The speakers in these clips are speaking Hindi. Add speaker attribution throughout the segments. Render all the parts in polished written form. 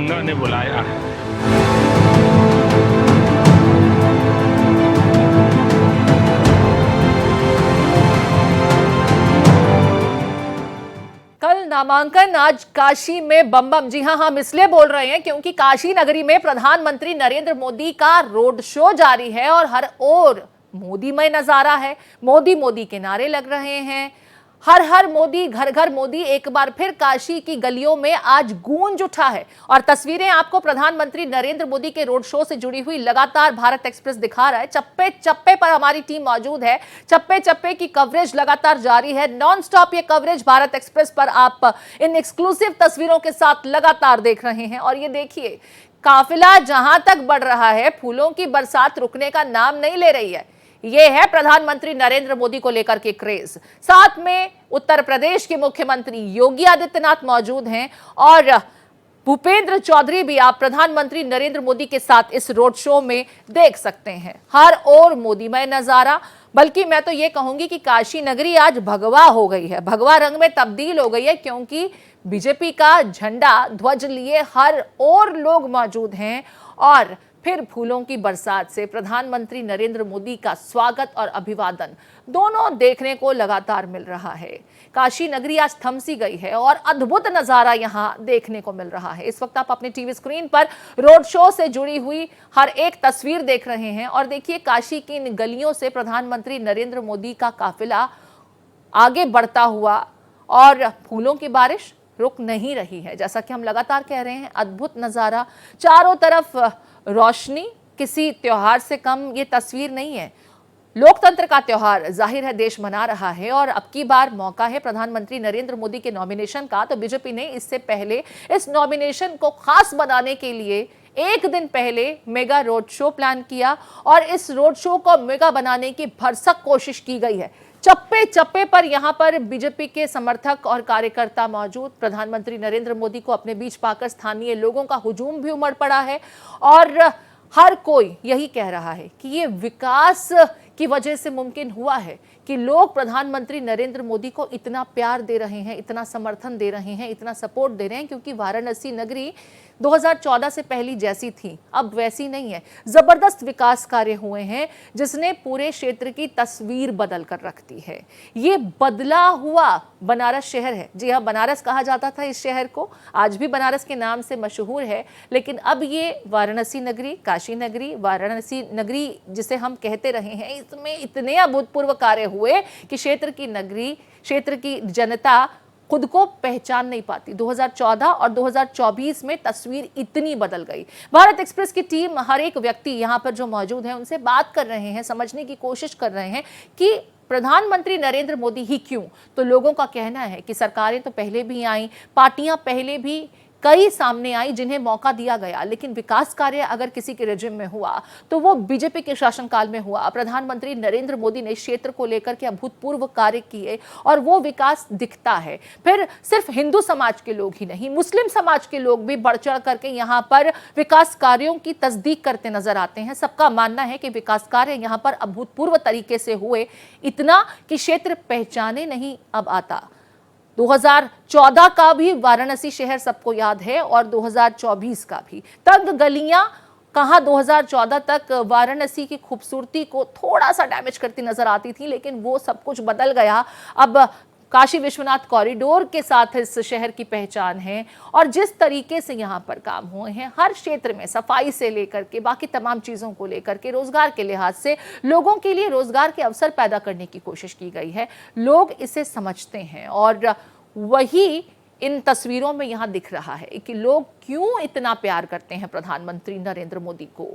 Speaker 1: दरभंगा ने बुलाया है।
Speaker 2: कल नामांकन, आज काशी में बम बम। जी हां, हम इसलिए बोल रहे हैं क्योंकि काशी नगरी में प्रधानमंत्री नरेंद्र मोदी का रोड शो जारी है और हर ओर मोदीमय नजारा है। मोदी मोदी के नारे लग रहे हैं। हर हर मोदी, घर घर मोदी, एक बार फिर काशी की गलियों में आज गूंज उठा है। और तस्वीरें आपको प्रधानमंत्री नरेंद्र मोदी के रोड शो से जुड़ी हुई लगातार भारत एक्सप्रेस दिखा रहा है। चप्पे चप्पे पर हमारी टीम मौजूद है। चप्पे चप्पे की कवरेज लगातार जारी है। नॉन स्टॉप ये कवरेज भारत एक्सप्रेस पर आप इन एक्सक्लूसिव तस्वीरों के साथ लगातार देख रहे हैं। और ये देखिए, काफिला जहां तक बढ़ रहा है, फूलों की बरसात रुकने का नाम नहीं ले रही है। ये है प्रधानमंत्री नरेंद्र मोदी को लेकर के क्रेज। साथ में उत्तर प्रदेश के मुख्यमंत्री योगी आदित्यनाथ मौजूद हैं और भूपेंद्र चौधरी भी आप प्रधानमंत्री नरेंद्र मोदी के साथ इस रोड शो में देख सकते हैं। हर ओर मोदीमय नजारा, बल्कि मैं तो ये कहूंगी कि काशी नगरी आज भगवा हो गई है, भगवा रंग में तब्दील हो गई है, क्योंकि बीजेपी का झंडा ध्वज लिए हर ओर लोग मौजूद हैं और फिर फूलों की बरसात से प्रधानमंत्री नरेंद्र मोदी का स्वागत और अभिवादन दोनों देखने को लगातार मिल रहा है। काशी नगरी आज थम सी गई है और अद्भुत नजारा यहां देखने को मिल रहा है। इस वक्त आप अपने टीवी स्क्रीन पर रोड शो से जुड़ी हुई हर एक तस्वीर देख रहे हैं और देखिए, काशी की इन गलियों से प्रधानमंत्री नरेंद्र मोदी का काफिला आगे बढ़ता हुआ और फूलों की बारिश रुक नहीं रही है। जैसा कि हम लगातार कह रहे हैं, अद्भुत नजारा, चारों तरफ रोशनी। किसी त्योहार से कम ये तस्वीर नहीं है। लोकतंत्र का त्योहार जाहिर है देश मना रहा है और अब की बार मौका है प्रधानमंत्री नरेंद्र मोदी के नॉमिनेशन का। तो बीजेपी ने इससे पहले इस नॉमिनेशन को खास बनाने के लिए एक दिन पहले मेगा रोड शो प्लान किया और इस रोड शो को मेगा बनाने की भरसक कोशिश की गई है। चप्पे चप्पे पर यहां पर बीजेपी के समर्थक और कार्यकर्ता मौजूद। प्रधानमंत्री नरेंद्र मोदी को अपने बीच पाकर स्थानीय लोगों का हुजूम भी उमड़ पड़ा है और हर कोई यही कह रहा है कि ये विकास की वजह से मुमकिन हुआ है कि लोग प्रधानमंत्री नरेंद्र मोदी को इतना प्यार दे रहे हैं, इतना समर्थन दे रहे हैं, इतना सपोर्ट दे रहे हैं, क्योंकि वाराणसी नगरी 2014 से पहली जैसी थी अब वैसी नहीं है। जबरदस्त विकास कार्य हुए हैं जिसने पूरे क्षेत्र की तस्वीर बदल कर रख दी है। ये बदला हुआ बनारस शहर है। जी हाँ, बनारस कहा जाता था इस शहर को, आज भी बनारस के नाम से मशहूर है, लेकिन अब ये वाराणसी नगरी, काशी नगरी, वाराणसी नगरी जिसे हम कहते रहे हैं, इसमें इतने अभूतपूर्व कार्य हुए कि क्षेत्र की नगरी, क्षेत्र की जनता खुद को पहचान नहीं पाती। 2014 और 2024 में तस्वीर इतनी बदल गई। भारत एक्सप्रेस की टीम हर एक व्यक्ति यहां पर जो मौजूद है उनसे बात कर रहे हैं, समझने की कोशिश कर रहे हैं कि प्रधानमंत्री नरेंद्र मोदी ही क्यों। तो लोगों का कहना है कि सरकारें तो पहले भी आई, पार्टियां पहले भी कई सामने आई जिन्हें मौका दिया गया, लेकिन विकास कार्य अगर किसी के रेजिम में हुआ तो वो बीजेपी के शासनकाल में हुआ। प्रधानमंत्री नरेंद्र मोदी ने क्षेत्र को लेकर के अभूतपूर्व कार्य किए और वो विकास दिखता है। फिर सिर्फ हिंदू समाज के लोग ही नहीं, मुस्लिम समाज के लोग भी बढ़ चढ़ करके यहाँ पर विकास कार्यों की तस्दीक करते नजर आते हैं। सबका मानना है कि विकास कार्य यहाँ पर अभूतपूर्व तरीके से हुए, इतना कि क्षेत्र पहचाने नहीं अब आता। 2014 का भी वाराणसी शहर सबको याद है और 2024 का भी। तंग गलियां कहां 2014 तक वाराणसी की खूबसूरती को थोड़ा सा डैमेज करती नजर आती थी, लेकिन वो सब कुछ बदल गया। अब काशी विश्वनाथ कॉरिडोर के साथ इस शहर की पहचान है और जिस तरीके से यहाँ पर काम हुए हैं, हर क्षेत्र में सफाई से लेकर के बाकी तमाम चीज़ों को लेकर के, रोजगार के लिहाज से लोगों के लिए रोजगार के अवसर पैदा करने की कोशिश की गई है। लोग इसे समझते हैं और वही इन तस्वीरों में यहाँ दिख रहा है कि लोग क्यों इतना प्यार करते हैं प्रधानमंत्री नरेंद्र मोदी को।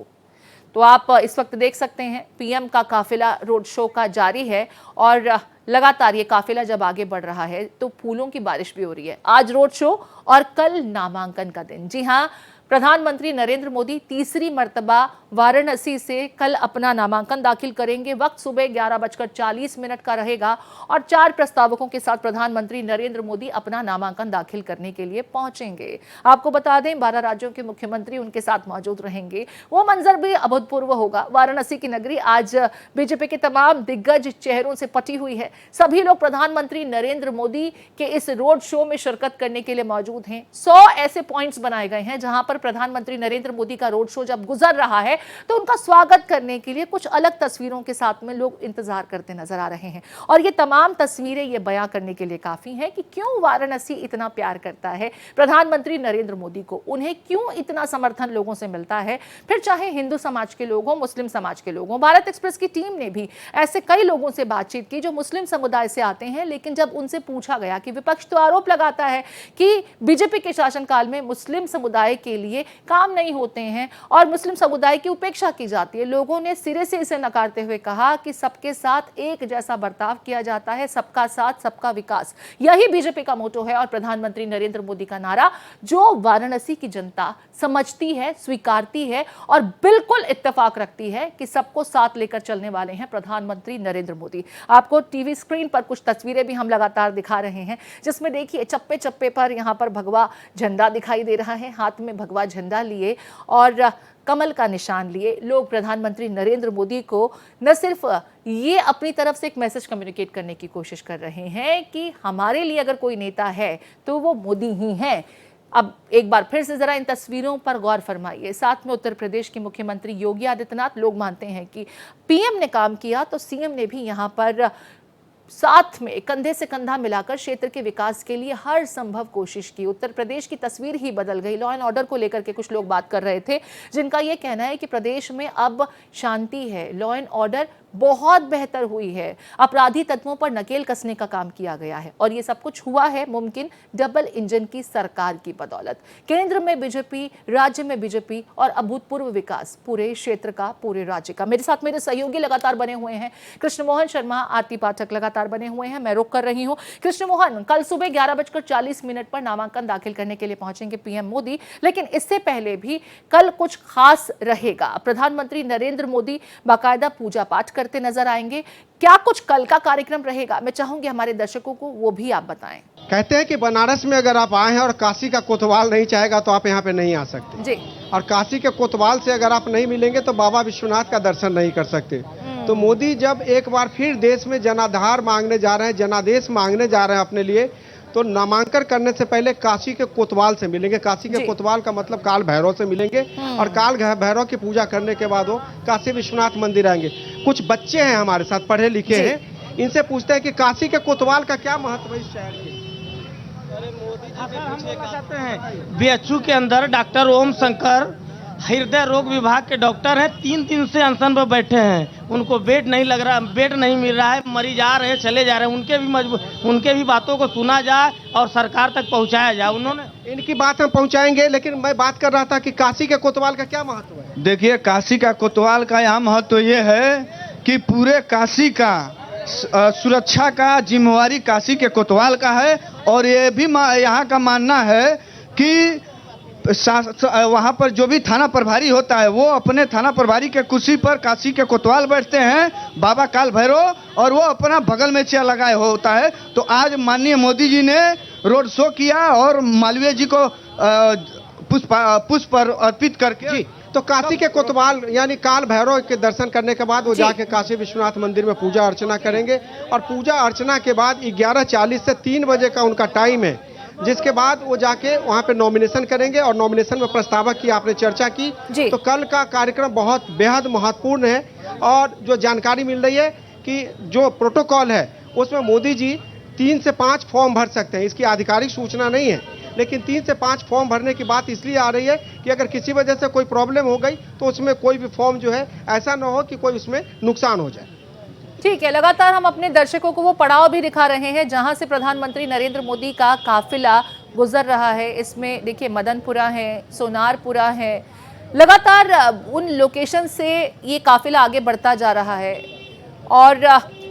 Speaker 2: तो आप इस वक्त देख सकते हैं पीएम का काफिला रोड शो का जारी है और लगातार ये काफिला जब आगे बढ़ रहा है तो फूलों की बारिश भी हो रही है। आज रोड शो और कल नामांकन का दिन। जी हाँ, प्रधानमंत्री नरेंद्र मोदी तीसरी मर्तबा वाराणसी से कल अपना नामांकन दाखिल करेंगे। वक्त सुबह 11:40 का रहेगा और 4 प्रस्तावकों के साथ प्रधानमंत्री नरेंद्र मोदी अपना नामांकन दाखिल करने के लिए पहुंचेंगे। आपको बता दें 12 राज्यों के मुख्यमंत्री उनके साथ मौजूद रहेंगे। वो मंजर भी अभूतपूर्व होगा। वाराणसी की नगरी आज बीजेपी के तमाम दिग्गज चेहरों से पटी हुई है। सभी लोग प्रधानमंत्री नरेंद्र मोदी के इस रोड शो में शिरकत करने के लिए मौजूद हैं। 100 ऐसे पॉइंट्स बनाए गए हैं जहां पर पर प्रधानमंत्री नरेंद्र मोदी का रोड शो जब गुजर रहा है तो उनका स्वागत करने के लिए कुछ अलग तस्वीरों के साथ में लोग इंतजार करते नजर आ रहे हैं। और ये तमाम तस्वीरें ये बयां करने के लिए काफी हैं कि क्यों वाराणसी इतना प्यार करता है प्रधानमंत्री नरेंद्र मोदी को, उन्हें क्यों इतना समर्थन लोगों से मिलता है, फिर चाहे हिंदू समाज के लोग हों, मुस्लिम समाज के लोग हों। भारत एक्सप्रेस की टीम ने भी ऐसे कई लोगों से बातचीत की जो मुस्लिम समुदाय से आते हैं, लेकिन जब उनसे पूछा गया कि विपक्ष तो आरोप लगाता है कि बीजेपी के शासनकाल में मुस्लिम समुदाय के लिए काम नहीं होते हैं और मुस्लिम समुदाय की उपेक्षा की जाती है, लोगों ने सिरे से इसे नकारते हुए कहा कि सबके साथ एक जैसा बर्ताव किया जाता है, सबका साथ सबका विकास, यही बीजेपी का मोटो है। और प्रधानमंत्री नरेंद्र मोदी का नारा जो वाराणसी की जनता समझती है, स्वीकारती है और बिल्कुल इत्तेफाक रखती है कि सबको साथ लेकर चलने वाले हैं प्रधानमंत्री नरेंद्र मोदी। आपको टीवी स्क्रीन पर कुछ तस्वीरें भी हम लगातार दिखा रहे हैं, जिसमें देखिए चप्पे चप्पे पर यहां पर भगवा झंडा दिखाई दे रहा है, हाथ में भगवा झंडा लिए और कमल का निशान लिए लोग प्रधानमंत्री नरेंद्र मोदी को न सिर्फ ये अपनी तरफ से एक मैसेज कम्युनिकेट करने की कोशिश कर रहे हैं कि हमारे लिए अगर कोई नेता है तो वो मोदी ही हैं। अब एक बार फिर से जरा इन तस्वीरों पर गौर फरमाइए। साथ में उत्तर प्रदेश के मुख्यमंत्री योगी आदित्यनाथ, लोग मानते हैं कि पीएम ने काम किया तो सीएम ने भी यहां पर साथ में कंधे से कंधा मिलाकर क्षेत्र के विकास के लिए हर संभव कोशिश की। उत्तर प्रदेश की तस्वीर ही बदल गई। लॉ एंड ऑर्डर को लेकर के कुछ लोग बात कर रहे थे, जिनका यह कहना है कि प्रदेश में अब शांति है, लॉ एंड ऑर्डर बहुत बेहतर हुई है, अपराधी तत्वों पर नकेल कसने का काम किया गया है और ये सब कुछ हुआ है मुमकिन डबल इंजन की सरकार की बदौलत। केंद्र में बीजेपी, राज्य में बीजेपी और अभूतपूर्व विकास पूरे क्षेत्र का, पूरे राज्य का। मेरे साथ मेरे सहयोगी लगातार बने हुए हैं, कृष्णमोहन शर्मा, आरती पाठक लगातार बने हुए हैं, मैं रुक कर रही हूं। कृष्णमोहन, कल सुबह 11:40 पर नामांकन दाखिल करने के लिए पहुंचेंगे पीएम मोदी, लेकिन इससे पहले भी कल कुछ खास रहेगा। प्रधानमंत्री नरेंद्र मोदी बाकायदा पूजा पाठ करते नजर आएंगे। क्या कुछ कल का कार्यक्रम रहेगा, मैं चाहूंगी हमारे दर्शकों को वो भी आप बताएं।
Speaker 1: कहते हैं कि बनारस में अगर आप आए हैं और काशी का कोतवाल नहीं चाहेगा तो आप यहाँ पे नहीं आ सकते
Speaker 2: जी।
Speaker 1: और काशी के कोतवाल से अगर आप नहीं मिलेंगे तो बाबा विश्वनाथ का दर्शन नहीं कर सकते। तो मोदी जब एक बार फिर देश में जनाधार मांगने जा रहे हैं, जनादेश मांगने जा रहे हैं अपने लिए, तो नामांकन करने से पहले काशी के कोतवाल से मिलेंगे। काशी के कोतवाल का मतलब काल भैरव से मिलेंगे और काल भैरव की पूजा करने के बाद वो काशी विश्वनाथ मंदिर आएंगे। कुछ बच्चे हैं हमारे साथ, पढ़े लिखे हैं, इनसे पूछते हैं कि काशी के कोतवाल का क्या महत्व है इस शहर के।
Speaker 3: बीएचयू के अंदर डॉक्टर ओम शंकर हृदय रोग विभाग के डॉक्टर हैं, 3 दिन से अनशन पर बैठे हैं, उनको बेड नहीं लग रहा, बेड नहीं मिल रहा है, मरीज आ रहे हैं चले जा रहे हैं, उनके भी बातों को सुना जाए और सरकार तक पहुंचाया जाए। उन्होंने
Speaker 1: इनकी बात हम पहुंचाएंगे, लेकिन मैं बात कर रहा था कि काशी के कोतवाल का क्या महत्व है।
Speaker 4: देखिए, काशी का कोतवाल का यहाँ महत्व ये है कि पूरे काशी का सुरक्षा का जिम्मेवारी काशी के कोतवाल का है और ये भी यहाँ का मानना है कि वहाँ पर जो भी थाना प्रभारी होता है वो अपने थाना प्रभारी के कुर्सी पर काशी के कोतवाल बैठते हैं, बाबा काल भैरव, और वो अपना बगल में चेयर लगाए होता है। तो आज माननीय मोदी जी ने रोड शो किया और मालवीय जी को पुष्प अर्पित करके
Speaker 1: जी। तो काशी के कोतवाल यानी काल भैरव के दर्शन करने के बाद वो जाके काशी विश्वनाथ मंदिर में पूजा अर्चना करेंगे और पूजा अर्चना के बाद 11:40 से 3 बजे का उनका टाइम है, जिसके बाद वो जाके वहाँ पे नॉमिनेशन करेंगे और नॉमिनेशन में प्रस्तावक की आपने चर्चा की। तो कल का कार्यक्रम बहुत बेहद महत्वपूर्ण है और जो जानकारी मिल रही है कि जो प्रोटोकॉल है उसमें मोदी जी 3 से 5 फॉर्म भर सकते हैं। इसकी आधिकारिक सूचना नहीं है, लेकिन 3 से 5 फॉर्म भरने की बात इसलिए आ रही है कि अगर किसी वजह से कोई प्रॉब्लम हो गई तो उसमें कोई भी फॉर्म जो है ऐसा ना हो कि कोई उसमें नुकसान हो जाए।
Speaker 2: ठीक है, लगातार हम अपने दर्शकों को वो पड़ाव भी दिखा रहे हैं जहां से प्रधानमंत्री नरेंद्र मोदी का काफिला गुजर रहा है। इसमें देखिए मदनपुरा है, सोनारपुरा है, लगातार उन लोकेशन से ये काफिला आगे बढ़ता जा रहा है। और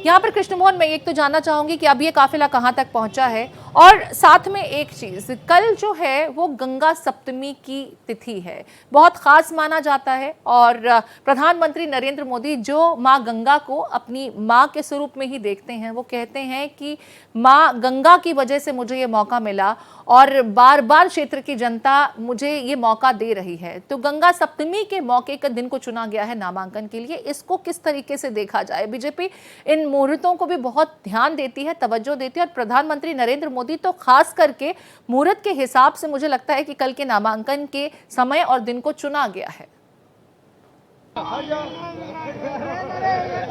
Speaker 2: यहाँ पर कृष्णमोहन, मैं एक तो जानना चाहूंगी कि अब ये काफिला कहाँ तक पहुंचा है और साथ में एक चीज, कल जो है वो गंगा सप्तमी की तिथि है, बहुत खास माना जाता है और प्रधानमंत्री नरेंद्र मोदी जो माँ गंगा को अपनी माँ के स्वरूप में ही देखते हैं, वो कहते हैं कि माँ गंगा की वजह से मुझे ये मौका मिला और बार बार क्षेत्र की जनता मुझे ये मौका दे रही है। तो गंगा सप्तमी के मौके का दिन को चुना गया है नामांकन के लिए, इसको किस तरीके से देखा जाए? बीजेपी इन मुहूर्तों को भी बहुत ध्यान देती है, तवज्जो देती है और प्रधानमंत्री नरेंद्र मोदी मोदी, तो खास करके मुहूर्त के हिसाब से मुझे लगता है कि कल के नामांकन के समय और दिन को चुना गया है।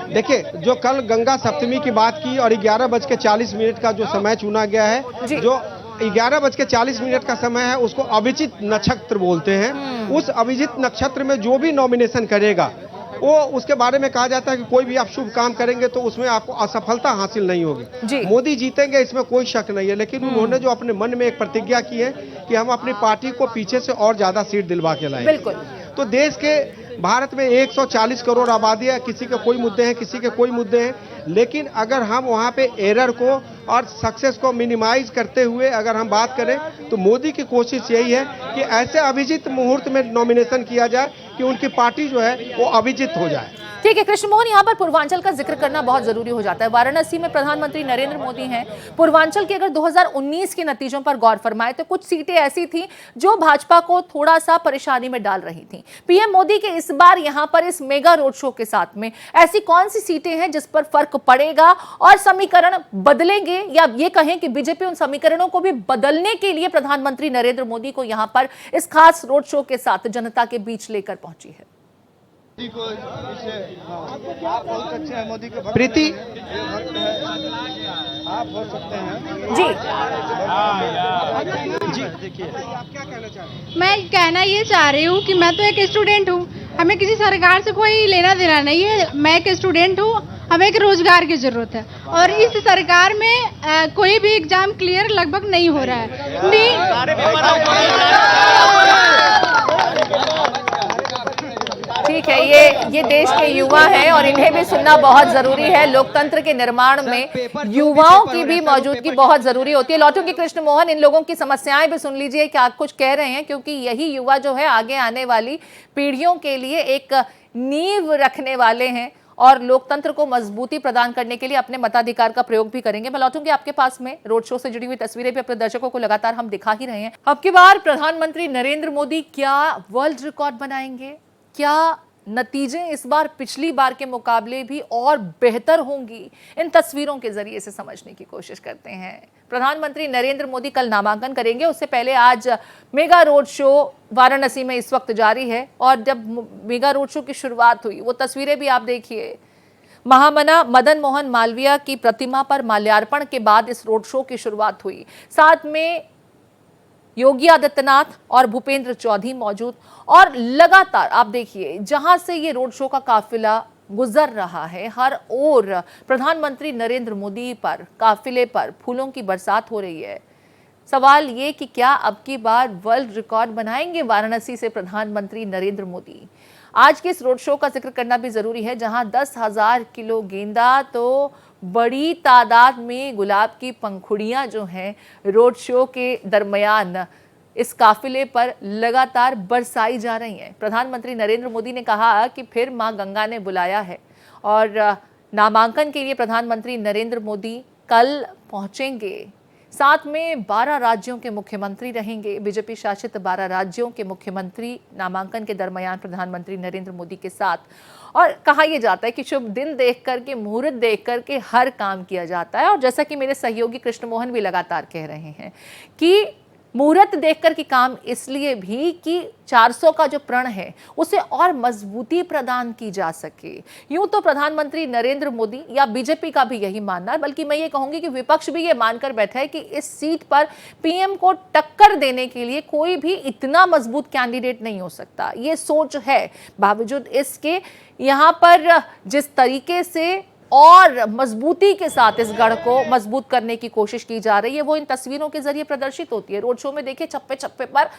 Speaker 1: देखिए, जो कल गंगा सप्तमी की बात की और 11:40 का जो समय चुना गया है, जो 11:40 का समय है उसको अभिजित नक्षत्र बोलते हैं। उस अभिजित नक्षत्र में जो भी नॉमिनेशन करेगा वो उसके बारे में कहा जाता है कि कोई भी आप शुभ काम करेंगे तो उसमें आपको असफलता हासिल नहीं होगी। मोदी जीतेंगे इसमें कोई शक नहीं है, लेकिन उन्होंने जो अपने मन में एक प्रतिज्ञा की है कि हम अपनी पार्टी को पीछे से और ज्यादा सीट दिलवा के लाएंगे।
Speaker 2: बिल्कुल।
Speaker 1: तो देश के भारत में 140 करोड़ आबादी है, किसी के कोई मुद्दे हैं, किसी के कोई मुद्दे हैं, लेकिन अगर हम वहाँ पे एरर को और सक्सेस को मिनिमाइज करते हुए अगर हम बात करें तो मोदी की कोशिश यही है कि ऐसे अभिजीत मुहूर्त में नॉमिनेशन किया जाए कि उनकी पार्टी जो है वो अभिजीत हो जाए।
Speaker 2: ठीक है कृष्ण मोहन, यहाँ पर पूर्वांचल का जिक्र करना बहुत जरूरी हो जाता है। वाराणसी में प्रधानमंत्री नरेंद्र मोदी हैं। पूर्वांचल के अगर 2019 के नतीजों पर गौर फरमाए तो कुछ सीटें ऐसी थी जो भाजपा को थोड़ा सा परेशानी में डाल रही थी। पीएम मोदी के इस बार यहाँ पर इस मेगा रोड शो के साथ में ऐसी कौन सी सीटें हैं जिस पर फर्क पड़ेगा और समीकरण बदलेंगे, या ये कहें कि बीजेपी उन समीकरणों को भी बदलने के लिए प्रधानमंत्री नरेंद्र मोदी को यहाँ पर इस खास रोड शो के साथ जनता के बीच लेकर पहुंची है?
Speaker 4: मोदी को आप बहुत अच्छे हैं, मोदी के भक्त
Speaker 1: प्रीति
Speaker 4: आप हो सकते हैं
Speaker 2: जी।
Speaker 1: देखिए आप क्या कहना चाहते हैं?
Speaker 5: मैं कहना ये चाह रही हूँ कि मैं तो एक स्टूडेंट हूँ, हमें किसी सरकार से कोई लेना देना नहीं है। मैं एक स्टूडेंट हूँ, हमें एक रोजगार की जरूरत है और इस सरकार में कोई भी एग्जाम क्लियर लगभग नहीं हो रहा है।
Speaker 2: ठीक है, ये देश के युवा हैं और इन्हें भी सुनना बहुत जरूरी है। लोकतंत्र के निर्माण में युवाओं की भी मौजूदगी बहुत जरूरी होती है। लौटूंगी कृष्ण मोहन, इन लोगों की समस्याएं भी सुन लीजिए क्या कुछ कह रहे हैं, क्योंकि यही युवा जो है आगे आने वाली पीढ़ियों के लिए एक नींव रखने वाले हैं और लोकतंत्र को मजबूती प्रदान करने के लिए अपने मताधिकार का प्रयोग भी करेंगे। मैं लौटूंगी आपके पास में। रोड शो से जुड़ी हुई तस्वीरें भी अपने दर्शकों को लगातार हम दिखा ही रहे हैं। अब की बार प्रधानमंत्री नरेंद्र मोदी क्या वर्ल्ड रिकॉर्ड बनाएंगे? क्या नतीजे इस बार पिछली बार के मुकाबले भी और बेहतर होंगी? इन तस्वीरों के जरिए से समझने की कोशिश करते हैं। प्रधानमंत्री नरेंद्र मोदी कल नामांकन करेंगे, उससे पहले आज मेगा रोड शो वाराणसी में इस वक्त जारी है और जब मेगा रोड शो की शुरुआत हुई वो तस्वीरें भी आप देखिए। महामना मदन मोहन मालवीय की प्रतिमा पर माल्यार्पण के बाद इस रोड शो की शुरुआत हुई। साथ में योगी आदित्यनाथ और भूपेंद्र चौधरी मौजूद और लगातार आप देखिए जहां से ये रोड शो का काफिला गुजर रहा है, हर ओर प्रधानमंत्री नरेंद्र मोदी पर काफिले पर फूलों की बरसात हो रही है। सवाल ये कि क्या अब की बार वर्ल्ड रिकॉर्ड बनाएंगे वाराणसी से प्रधानमंत्री नरेंद्र मोदी? आज के इस रोड शो का जिक्र करना भी जरूरी है, जहां 10,000 किलो गेंदा तो बड़ी तादाद में गुलाब की पंखुड़ियां जो हैं रोड शो के दरमियान इस काफिले पर लगातार बरसाई जा रही हैं। प्रधानमंत्री नरेंद्र मोदी ने कहा कि फिर मां गंगा ने बुलाया है और नामांकन के लिए प्रधानमंत्री नरेंद्र मोदी कल पहुंचेंगे। साथ में 12 राज्यों के मुख्यमंत्री रहेंगे। बीजेपी शासित 12 राज्यों के मुख्यमंत्री नामांकन के दरमियान प्रधानमंत्री नरेंद्र मोदी के साथ। और कहा यह जाता है कि शुभ दिन देख करके, मुहूर्त देख करके हर काम किया जाता है। और जैसा कि मेरे सहयोगी कृष्ण मोहन भी लगातार कह रहे हैं कि मुहूर्त देखकर की काम इसलिए भी कि 400 का जो प्रण है उसे और मजबूती प्रदान की जा सके। यूं तो प्रधानमंत्री नरेंद्र मोदी या बीजेपी का भी यही मानना है, बल्कि मैं ये कहूंगी कि विपक्ष भी ये मानकर बैठा है कि इस सीट पर पीएम को टक्कर देने के लिए कोई भी इतना मजबूत कैंडिडेट नहीं हो सकता। ये सोच है। बावजूद इसके यहाँ पर जिस तरीके से और मजबूती के साथ इस गढ़ को मजबूत करने की कोशिश की जा रही है वो इन तस्वीरों के जरिए प्रदर्शित होती है। रोड शो में देखिए चप्पे चप्पे पर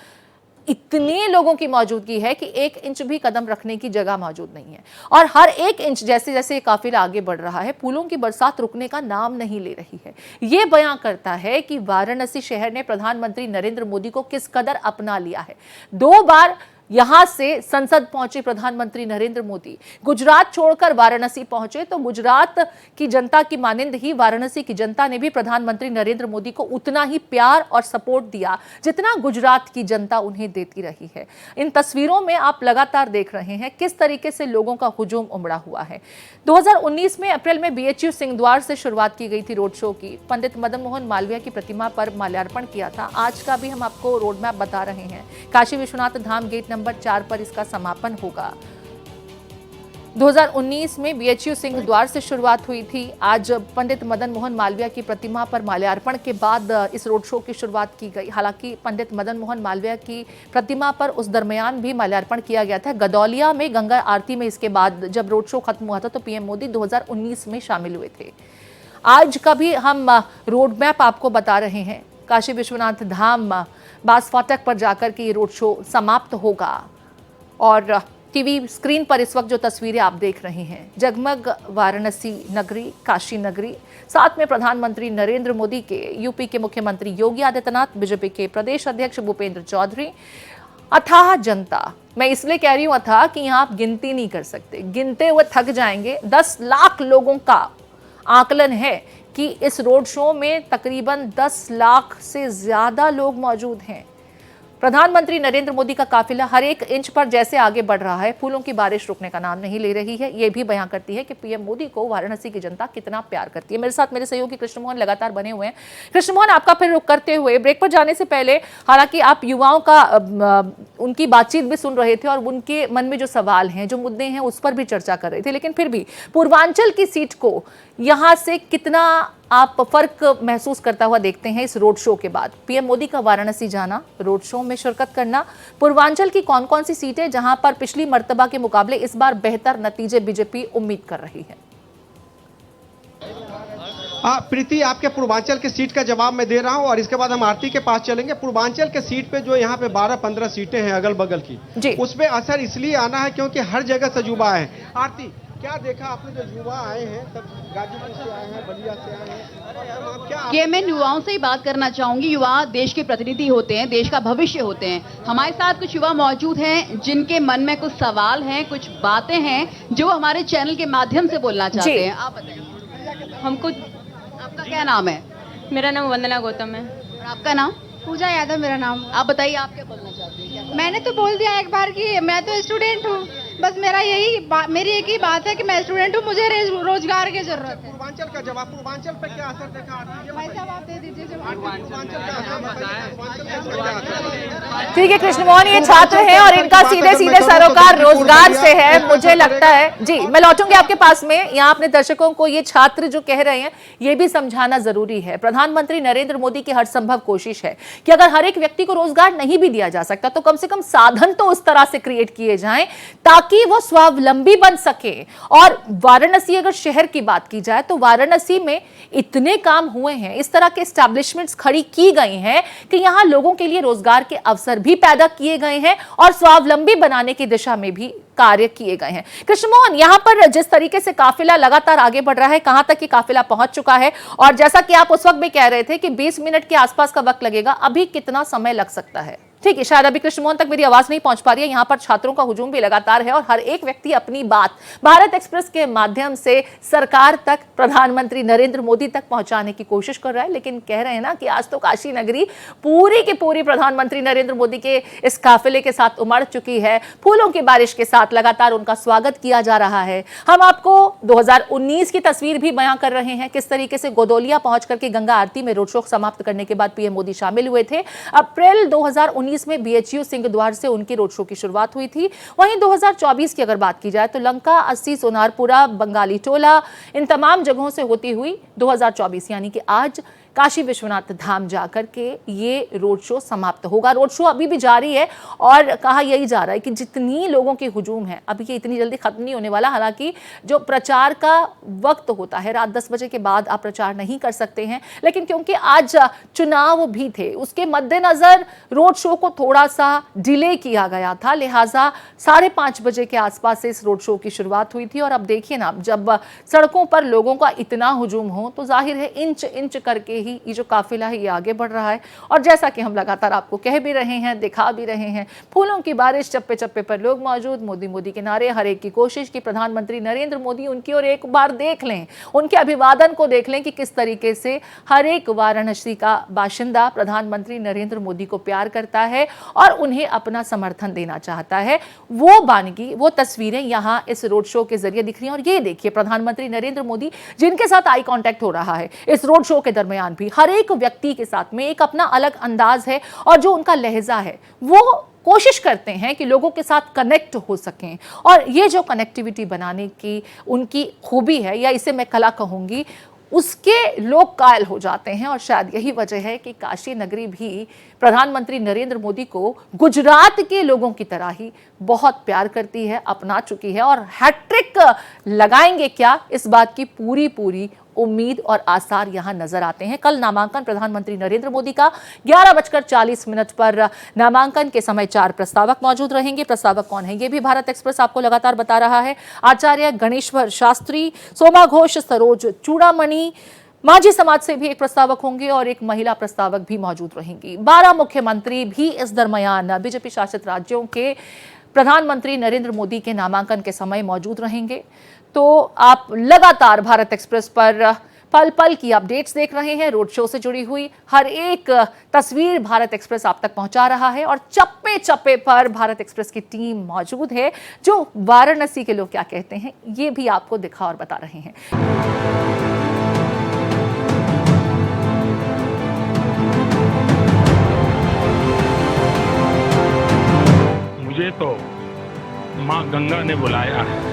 Speaker 2: इतने लोगों की मौजूदगी है कि 1 इंच भी कदम रखने की जगह मौजूद नहीं है और हर 1 इंच जैसे जैसे काफिला आगे बढ़ रहा है फूलों की बरसात रुकने का नाम नहीं ले रही है। ये बयां करता है कि वाराणसी शहर ने प्रधानमंत्री नरेंद्र मोदी को किस कदर अपना लिया है। 2 बार यहां से संसद पहुंचे प्रधानमंत्री नरेंद्र मोदी, गुजरात छोड़कर वाराणसी पहुंचे, तो गुजरात की जनता की मानिंद ही वाराणसी की जनता ने भी प्रधानमंत्री नरेंद्र मोदी को उतना ही प्यार और सपोर्ट दिया जितना गुजरात की जनता उन्हें देती रही है। इन तस्वीरों में आप लगातार देख रहे हैं किस तरीके से लोगों का हुजूम उमड़ा हुआ है। 2019 में अप्रैल में BHU सिंहद्वार से शुरुआत की गई थी रोड शो की। पंडित मदन मोहन मालवीय की प्रतिमा पर माल्यार्पण किया था। आज का भी हम आपको रोड मैप बता रहे हैं। काशी विश्वनाथ धाम गेट नंबर 4 पर इसका समापन होगा। 2019 में BHU सिंहद्वार से शुरुआत हुई थी। आज पंडित मदन मोहन मालवीय की प्रतिमा पर माल्यार्पण के बाद इस रोड शो की शुरुआत की गई। हालांकि पंडित मदन मोहन मालवीय की प्रतिमा पर उस दरमियान भी माल्यार्पण किया गया था। गदौलिया में गंगा आरती में इसके बाद जब रोड शो खत्म हुआ था तो PM मोदी 2019 में शामिल हुए थे। आज का भी हम रोड मैप आपको बता रहे हैं। काशी विश्वनाथ धाम बास फाटक पर जाकर के ये रोड शो समाप्त होगा और टीवी स्क्रीन पर इस वक्त जो तस्वीरें आप देख रहे हैं, जगमग वाराणसी नगरी, काशी नगरी, साथ में प्रधानमंत्री नरेंद्र मोदी के, यूपी के मुख्यमंत्री योगी आदित्यनाथ, बीजेपी के प्रदेश अध्यक्ष भूपेंद्र चौधरी, अथाह जनता। मैं इसलिए कह रही हूं अथाह कि यहां आप गिनती नहीं कर सकते, गिनते हुए थक जाएंगे। 10 लाख लोगों का आकलन है कि इस रोड शो में तकरीबन 10 लाख से ज्यादा लोग मौजूद हैं। प्रधानमंत्री नरेंद्र मोदी का काफिला हर एक इंच पर जैसे आगे बढ़ रहा है, फूलों की बारिश रुकने का नाम नहीं ले रही है। यह भी बयां करती है कि PM मोदी को वाराणसी की जनता कितना प्यार करती है। मेरे साथ मेरे सहयोगी कृष्ण मोहन लगातार बने हुए हैं। कृष्ण मोहन, आपका फिर रुक करते हुए ब्रेक पर जाने से पहले, हालांकि आप युवाओं का उनकी बातचीत भी सुन रहे थे और उनके मन में जो सवाल हैं, जो मुद्दे हैं, उस पर भी चर्चा कर रहे थे, लेकिन फिर भी पूर्वांचल की सीट को यहां से कितना आप फर्क महसूस करता हुआ देखते हैं इस रोड शो के बाद? PM मोदी का वाराणसी जाना, रोड शो में शिरकत करना, पूर्वांचल की कौन कौन सी सीटें जहां पर पिछली मर्तबा के मुकाबले इस बार बेहतर नतीजे बीजेपी उम्मीद कर रही है?
Speaker 1: प्रीति, आपके पूर्वांचल की सीट का जवाब मैं दे रहा हूं और इसके बाद हम आरती के पास चलेंगे। पूर्वांचल के सीट पे जो यहाँ पे 12-15 सीटें हैं अगल बगल की, उसमें असर इसलिए आना है क्योंकि हर जगह से युवा है। आरती, क्या देखा आपने? जो युवा आए हैं, सब गाजीपुर से आए हैं, बलिया से आए हैं, क्या
Speaker 6: ये मैं युवाओं से ही बात करना चाहूंगी। युवा देश के प्रतिनिधि होते हैं, देश का भविष्य होते हैं। हमारे साथ कुछ युवा मौजूद हैं जिनके मन में कुछ सवाल हैं, कुछ बातें हैं जो हमारे चैनल के माध्यम से बोलना चाहते हैं। आप बताइए।
Speaker 7: हमको,
Speaker 6: आपका क्या नाम है?
Speaker 7: मेरा नाम वंदना गौतम है।
Speaker 6: और आपका नाम?
Speaker 5: पूजा यादव मेरा नाम।
Speaker 6: आप बताइए, आप क्या बोलना चाहते हैं?
Speaker 5: मैंने तो बोल दिया एक बार कि मैं तो स्टूडेंट हूँ। बस मेरी एक ही बात है कि मैं स्टूडेंट हूँ, मुझे रोजगार की जरूरत है।
Speaker 1: पूर्वांचल का जवाब, पूर्वांचल पे क्या असर देखा?
Speaker 5: भाई साहब आप दे दीजिए
Speaker 2: ठीक है कृष्ण मोहन, ये छात्र हैं और इनका सीधे सीधे सरोकार रोजगार से है। मुझे लगता है जी, मैं लौटूंगी आपके पास में। यहाँ अपने दर्शकों को ये छात्र जो कह रहे हैं ये भी समझाना जरूरी है। प्रधानमंत्री नरेंद्र मोदी की हर संभव कोशिश है कि अगर हर एक व्यक्ति को रोजगार नहीं भी दिया जा सकता तो कम से कम साधन तो उस तरह से क्रिएट किए जाएं ताकि वो स्वावलंबी बन सके। और वाराणसी, अगर शहर की बात की जाए तो वाराणसी में इतने काम हुए हैं, इस तरह के एस्टैब्लिशमेंट्स खड़ी की गई हैं कि यहां लोगों के लिए रोजगार के अवसर भी पैदा किए गए हैं और स्वावलंबी बनाने की दिशा में भी कार्य किए गए हैं। कृष्ण मोहन, यहां पर जिस तरीके से काफिला लगातार आगे बढ़ रहा है, कहां तक ये काफिला पहुंच चुका है? और जैसा कि आप उस वक्त भी कह रहे थे कि 20 मिनट के आसपास का वक्त लगेगा, अभी कितना समय लग सकता है? ठीक है, शायद अभी कृष्ण मोहन तक मेरी आवाज नहीं पहुंच पा रही है। यहाँ पर छात्रों का हुजूम भी लगातार है और हर एक व्यक्ति अपनी बात भारत एक्सप्रेस के माध्यम से सरकार तक, प्रधानमंत्री नरेंद्र मोदी तक पहुंचाने की कोशिश कर रहा है। लेकिन कह रहे हैं ना कि आज तो काशी नगरी पूरी की पूरी प्रधानमंत्री नरेंद्र मोदी के इस काफिले के साथ उमड़ चुकी है। फूलों की बारिश के साथ लगातार उनका स्वागत किया जा रहा है। हम आपको 2019 की तस्वीर भी बयां कर रहे हैं, किस तरीके से गोदौलिया पहुंच करके गंगा आरती में रोड शो समाप्त करने के बाद PM मोदी शामिल हुए थे। अप्रैल 2019 में BHU सिंहद्वार से उनकी रोड शो की शुरुआत हुई थी। वहीं 2024 की अगर बात की जाए तो लंका, 80, सोनारपुरा, बंगाली टोला, इन तमाम जगहों से होती हुई 2024 यानी कि आज काशी विश्वनाथ धाम जाकर के ये रोड शो समाप्त होगा। रोड शो अभी भी जारी है और कहा यही जा रहा है कि जितनी लोगों की हुजूम है, अभी ये इतनी जल्दी खत्म नहीं होने वाला। हालांकि जो प्रचार का वक्त होता है, रात 10 बजे के बाद आप प्रचार नहीं कर सकते हैं, लेकिन क्योंकि आज चुनाव भी थे, उसके मद्देनजर रोड शो को थोड़ा सा डिले किया गया था। लिहाजा 5:30 बजे के आसपास से इस रोड शो की शुरुआत हुई थी। और अब देखिए ना, जब सड़कों पर लोगों का इतना हुजूम हो तो जाहिर है इंच इंच करके ही ये जो काफिला है ये आगे बढ़ रहा है। और जैसा कि हम लगातार आपको कह भी रहे हैं, दिखा भी रहे हैं, फूलों की बारिश, चप्पे चप्पे पर लोग मौजूद, मोदी मोदी के नारे, हर एक की कोशिश कि प्रधानमंत्री नरेंद्र मोदी उनकी ओर एक बार देख लें, उनके अभिवादन को देख लें कि किस तरीके से हर एक वाराणसी का बाशिंदा प्रधानमंत्री नरेंद्र मोदी को प्यार करता है और उन्हें अपना समर्थन देना चाहता है। वो वानगी, वो तस्वीरें यहां इस रोड शो के जरिए दिख रही हैं। और ये देखिए प्रधानमंत्री नरेंद्र मोदी जिनके साथ आई कांटेक्ट हो रहा है इस रोड शो के दरमियान भी, हर एक व्यक्ति के साथ में एक अपना अलग अंदाज है और जो उनका लहजा है वो कोशिश करते हैं कि लोगों के साथ कनेक्ट हो सकें। और ये जो कनेक्टिविटी बनाने की उनकी खूबी है, या इसे मैं कला कहूंगी, उसके लोग कायल हो जाते हैं। और शायद यही वजह है कि काशी नगरी भी प्रधानमंत्री नरेंद्र मोदी को गुजरात के लोगों की तरह ही बहुत प्यार करती है, अपना चुकी है। और हैट्रिक लगाएंगे क्या, इस बात की पूरी उम्मीद और आसार यहां नजर आते हैं। कल नामांकन प्रधानमंत्री नरेंद्र मोदी का 11:40 पर नामांकन के समय 4 प्रस्तावक मौजूद रहेंगे। प्रस्तावक कौन है ये भी भारत एक्सप्रेस आपको लगातार बता रहा है। आचार्य गणेश्वर शास्त्री, सोमा घोष, सरोज चूड़ामणि, माझी समाज से भी एक प्रस्तावक होंगे और एक महिला प्रस्तावक भी मौजूद रहेंगी। 12 मुख्यमंत्री भी इस दरमियान बीजेपी शासित राज्यों के प्रधानमंत्री नरेंद्र मोदी के नामांकन के समय मौजूद रहेंगे। तो आप लगातार भारत एक्सप्रेस पर पल पल की अपडेट्स देख रहे हैं। रोड शो से जुड़ी हुई हर एक तस्वीर भारत एक्सप्रेस आप तक पहुंचा रहा है और चप्पे चप्पे पर भारत एक्सप्रेस की टीम मौजूद है, जो वाराणसी के लोग क्या कहते हैं ये भी आपको दिखा और बता रहे हैं।
Speaker 8: मुझे तो माँ गंगा ने बुलाया है।